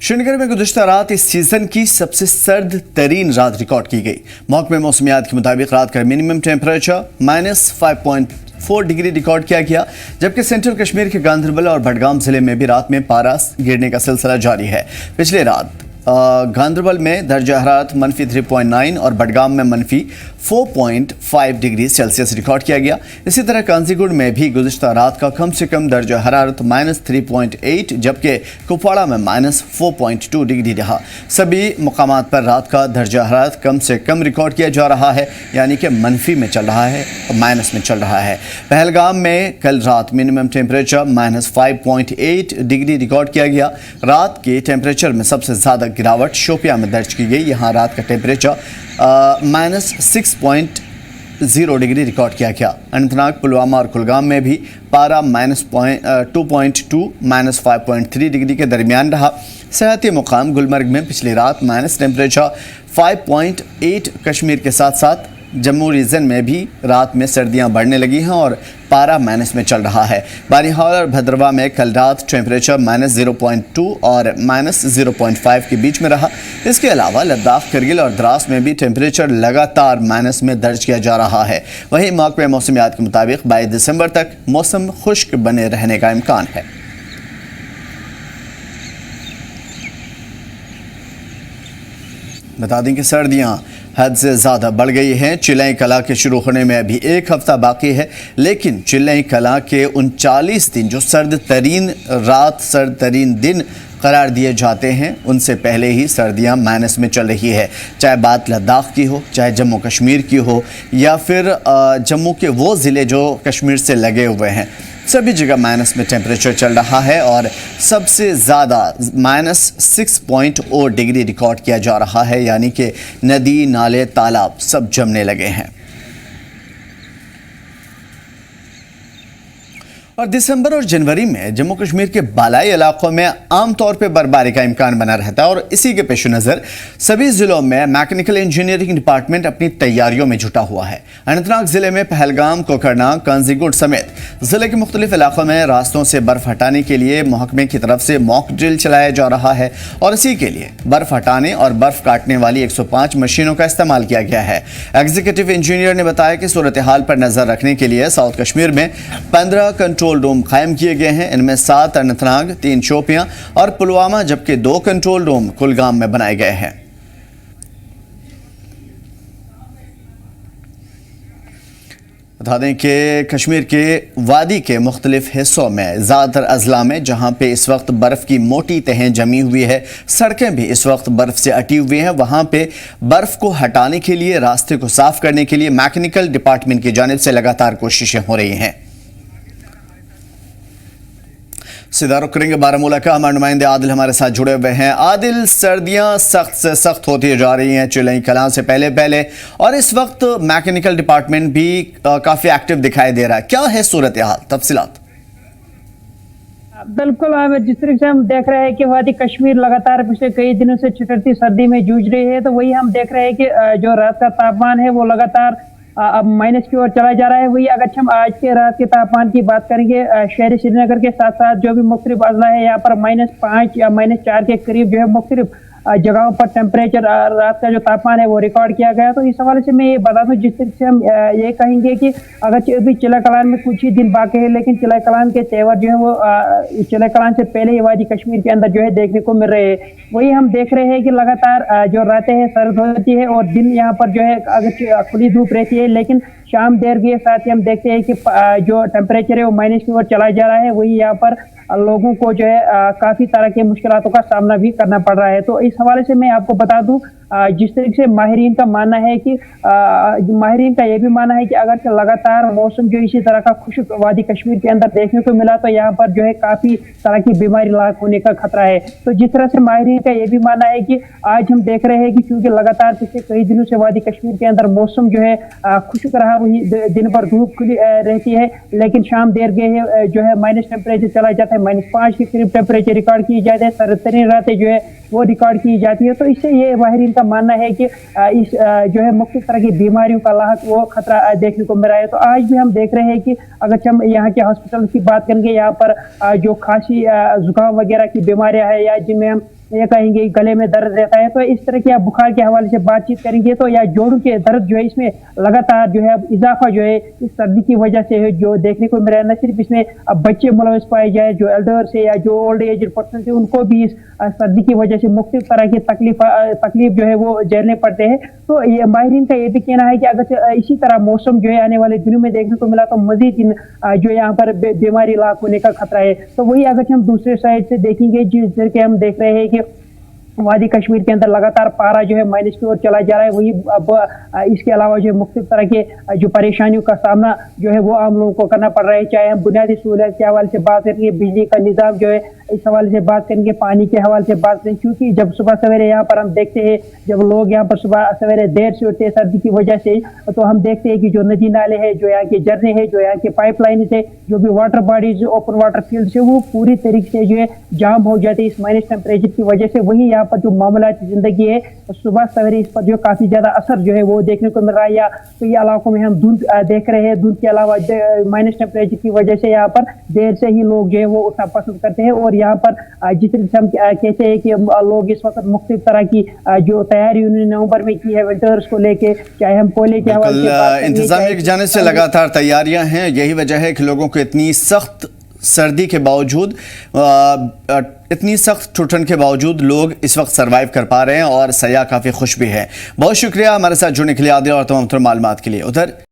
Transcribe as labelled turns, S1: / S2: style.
S1: श्रीनगर में गुज़श्ता रात इस सीज़न की सबसे सर्द तरीन रात रिकॉर्ड की गई। महकमे मौसमियात के मुताबिक रात का मिनिमम टेम्परेचर -5.4 डिग्री रिकॉर्ड किया गया, जबकि सेंट्रल कश्मीर के गांधरबल और बडगाम जिले में भी रात में पारा गिरने का सिलसिला जारी है। पिछले रात गांधरबल में दर्जा हरारत -3.9 और बडगाम में -4.5 डिग्री सेल्सियस रिकॉर्ड किया गया। इसी तरह कांजीगुड़ में भी गुज़श्ता रात का कम से कम दर्जा हरारत -3.8 जबकि कुपवाड़ा में -4.2 डिग्री रहा। सभी मुकामात पर रात का दर्जा हरारत कम से कम रिकॉर्ड किया जा रहा है, यानी कि मनफी में चल रहा है और माइनस में चल रहा है। पहलगाम में कल रात मिनिमम टेम्परेचर -5.8 डिग्री रिकॉर्ड किया गया। रात के टेम्परेचर में सबसे ज़्यादा गिरावट शोपियां में दर्ज की गई। यहाँ रात का टेम्परेचर -6.0 डिग्री रिकॉर्ड किया गया। अनंतनाग, पुलवामा और कुलगाम में भी पारा -2.2 -5.3 डिग्री के दरमियान रहा। सयाहती मुकाम गुलमर्ग में पिछली रात माइनस टेम्परेचर 5.8। कश्मीर के साथ साथ जम्मू रीजन में भी रात में सर्दियां बढ़ने लगी हैं और पारा माइनस में चल रहा है। बानीहाल और भद्रवा में कल रात टेम्परेचर -0.2 और -0.5 के बीच में रहा। इसके अलावा लद्दाख, करगिल और द्रास में भी टेम्परेचर लगातार माइनस में दर्ज किया जा रहा है। वहीं महकमे मौसमियात के मुताबिक 22 दिसंबर तक मौसम खुश्क बने रहने का इम्कान है। बता दें कि सर्दियां हद से ज़्यादा बढ़ गई हैं। चिल्लई कला के शुरू होने में अभी एक हफ्ता बाकी है, लेकिन चिल्लई कला के 39 दिन जो सर्द तरीन रात, सर्द तरीन दिन करार दिए जाते हैं, उनसे पहले ही सर्दियां माइनस में चल रही है। चाहे बात लद्दाख की हो, चाहे जम्मू कश्मीर की हो, या फिर जम्मू के वो ज़िले जो कश्मीर से लगे हुए हैं, सभी जगह माइनस में टेम्परेचर चल रहा है और सबसे ज़्यादा -6.0 डिग्री रिकॉर्ड किया जा रहा है, यानी कि नदी, नाले, तालाब सब जमने लगे हैं। और दिसंबर और जनवरी में जम्मू कश्मीर के बालाई इलाकों में आमतौर पर बर्फबारी का इम्कान बना रहता है और इसी के पेश नज़र सभी ज़िलों में मैकेनिकल इंजीनियरिंग डिपार्टमेंट अपनी तैयारियों में जुटा हुआ है। अनंतनाग ज़िले में पहलगाम, कोकरनाग, कांजीगुड़ समेत ज़िले के मुख्तलिफ इलाकों में रास्तों से बर्फ़ हटाने के लिए महकमे की तरफ से मॉक ड्रिल चलाया जा रहा है और इसी के लिए बर्फ़ हटाने और बर्फ़ काटने वाली 105 मशीनों का इस्तेमाल किया गया है। एग्जीक्यूटिव इंजीनियर ने बताया कि सूरत हाल पर नज़र रखने के लिए साउथ कश्मीर में 15 कंट्रोल रूम कायम किए गए हैं। इनमें 7 अनंतनाग, 3 शोपियां और पुलवामा, जबकि 2 कंट्रोल रूम कुलगाम में बनाए गए हैं। बता दें कि कश्मीर के वादी के मुख्तलिफ हिस्सों में ज़्यादातर अजला में जहाँ पे इस वक्त बर्फ़ की मोटी तहें जमी हुई है, सड़कें भी इस वक्त बर्फ़ से अटी हुई हैं, वहाँ पे बर्फ़ को हटाने के लिए, रास्ते को साफ़ करने के लिए मैकेनिकल डिपार्टमेंट की जानिब से लगातार कोशिशें हो रही हैं। सीधा रुख करेंगे बारामूला का। हमारे नुमाइंदे आदिल हमारे साथ जुड़े हुए हैं। आदिल, सर्दियां सख्त से सख्त होती जा रही हैं चिल्लई कलां से पहले और इस वक्त मैकेनिकल डिपार्टमेंट भी काफ़ी एक्टिव दिखाई दे रहा है। क्या है सूरत हाल, तफसीलात?
S2: बिल्कुल आमिर, जिस तरीके से हम देख रहे हैं कि वादी कश्मीर लगातार पिछले कई दिनों से छिटरती सर्दी में जूझ रही है, तो वही हम देख रहे हैं कि जो रात का तापमान है वो लगातार अब माइनस की ओर चला जा रहा है। वही अगर हम आज के रात के तापमान की बात करेंगे, शहरी श्रीनगर के साथ साथ जो भी मुख्तलिफ अजला है, यहाँ पर -5 या -4 के करीब जो है मुख्तलिफ जगहों पर टेम्परेचर रात का जो तापमान है वो रिकॉर्ड किया गया। तो इस हवाले से मैं ये बता दूं, जिस तरह से हम ये कहेंगे कि अगर अभी चिल्लई कलान में कुछ ही दिन बाकी है, लेकिन चिल्लई कलान के तेवर जो है वो चिल्लई कलान से पहले ही वादी कश्मीर के अंदर जो है देखने को मिल रहे हैं। वही हम देख रहे हैं कि लगातार जो रातें हैं सर्द होती है और दिन यहाँ पर जो है अगर खुली धूप रहती है, लेकिन शाम देर के साथ ही हम देखते हैं कि जो टेम्परेचर है वो माइनस की ओर चला जा रहा है। वही यहाँ पर लोगों को जो है काफ़ी तरह के मुश्किलातों का सामना भी करना पड़ रहा है। तो इस हवाले से मैं आपको बता दूं, जिस तरीके से माहिरीन का मानना है कि माहिरीन का ये भी मानना है कि अगर लगातार मौसम जो इसी तरह का खुश्क वादी कश्मीर के अंदर देखने को मिला, तो यहाँ पर जो है काफ़ी तरह की बीमारी लाक होने का खतरा है। तो जिस तरह से माहिरीन का ये भी मानना है कि आज हम देख रहे हैं कि क्योंकि लगातार पिछले कई दिनों से वादी कश्मीर के अंदर मौसम जो है खुश्क रहा, वही दिन भर धूप खुली रहती है, लेकिन शाम देर गए जो है माइनस टेम्परेचर चला जाता है, -5 के करीब टेम्परेचर रिकॉर्ड किए जाते हैं, सर्द तरीन रातें जो है वो रिकॉर्ड की जाती है। तो इससे ये माहिरीन का मानना है कि इस जो है मुख्तलिफ तरह की बीमारियों का लाहक वो खतरा देखने को मिल रहा है। तो आज भी हम देख रहे हैं कि अगर हम यहाँ के हॉस्पिटल की बात करेंगे, यहाँ पर जो खांसी, जुकाम वगैरह की बीमारियां हैं या जिनमें हम या कहेंगे गले में दर्द रहता है, तो इस तरह के आप बुखार के हवाले से बातचीत करेंगे तो या जोड़ों के दर्द जो है इसमें लगातार जो है अब इजाफा जो है इस सर्दी की वजह से है जो देखने को मिल रहा है। न सिर्फ इसमें अब बच्चे मुलविस पाए जाए, जो एल्डर्स है या जो ओल्ड एज पर्सन है उनको भी इस सर्दी की वजह से मुख्तलिफ तरह की तकलीफ जो है वो झेलने पड़ते हैं। तो ये माहिरीन का ये भी कहना है कि अगर इसी तरह मौसम जो है आने वाले दिनों में देखने को मिला तो मजीद जो यहाँ पर बीमारी लाक होने का खतरा है। तो वही अगर हम दूसरे साइड से देखेंगे जिस तरह के हम देख रहे हैं कि वादी कश्मीर के अंदर लगातार पारा जो है माइनस की ओर चला जा रहा है, वही अब इसके अलावा जो मुख्तलिफ तरह के जो परेशानियों का सामना जो है वो आम लोगों को करना पड़ रहा है। चाहे हम बुनियादी सहूलियत के हवाले से बात करेंगे, बिजली का निज़ाम जो है इस हवाले से बात करेंगे, पानी के हवाले से बात करेंगे, क्योंकि जब सुबह सवेरे यहाँ पर हम देखते हैं जब लोग यहाँ पर सुबह सवेरे देर से उठते हैं सर्दी की वजह से, तो हम देखते हैं कि जो नदी नाले हैं, जो यहाँ के झरने हैं, जो यहाँ के पाइपलाइन है, जो भी water bodies open water field है वो पूरी तरीके से जो है जाम हो जाते हैं इस माइनस टेम्परेचर की वजह से। वही यहाँ पर जो मामूलाती जिंदगी है सुबह सवेरे इस पर जो काफी ज्यादा असर जो है वो देखने को मिल रहा है। या कई इलाकों में हम धुंध देख रहे हैं, धुंध के अलावा माइनस टेम्परेचर की वजह से यहाँ पर देर से ही लोग जो है वो उठना पसंद करते हैं। और यहाँ पर जिस तरह से हम कहते हैं कि लोग इस वक्त मुख्तलिफ तरह की जो तैयारी उन्होंने नवंबर में की है विंटर्स को लेके, चाहे हम कोयले के हवाले से
S1: इंतजामिया की जानिब से लगातार तैयारियां हैं। यही वजह है कि लोगों को इतनी सख्त सर्दी के बावजूद, इतनी सख्त ठंड के बावजूद लोग इस वक्त सरवाइव कर पा रहे हैं और सयाह काफ़ी खुश भी है। बहुत शुक्रिया हमारे साथ जुड़ने के लिए आदिल और तमाम मालूमात के लिए। उधर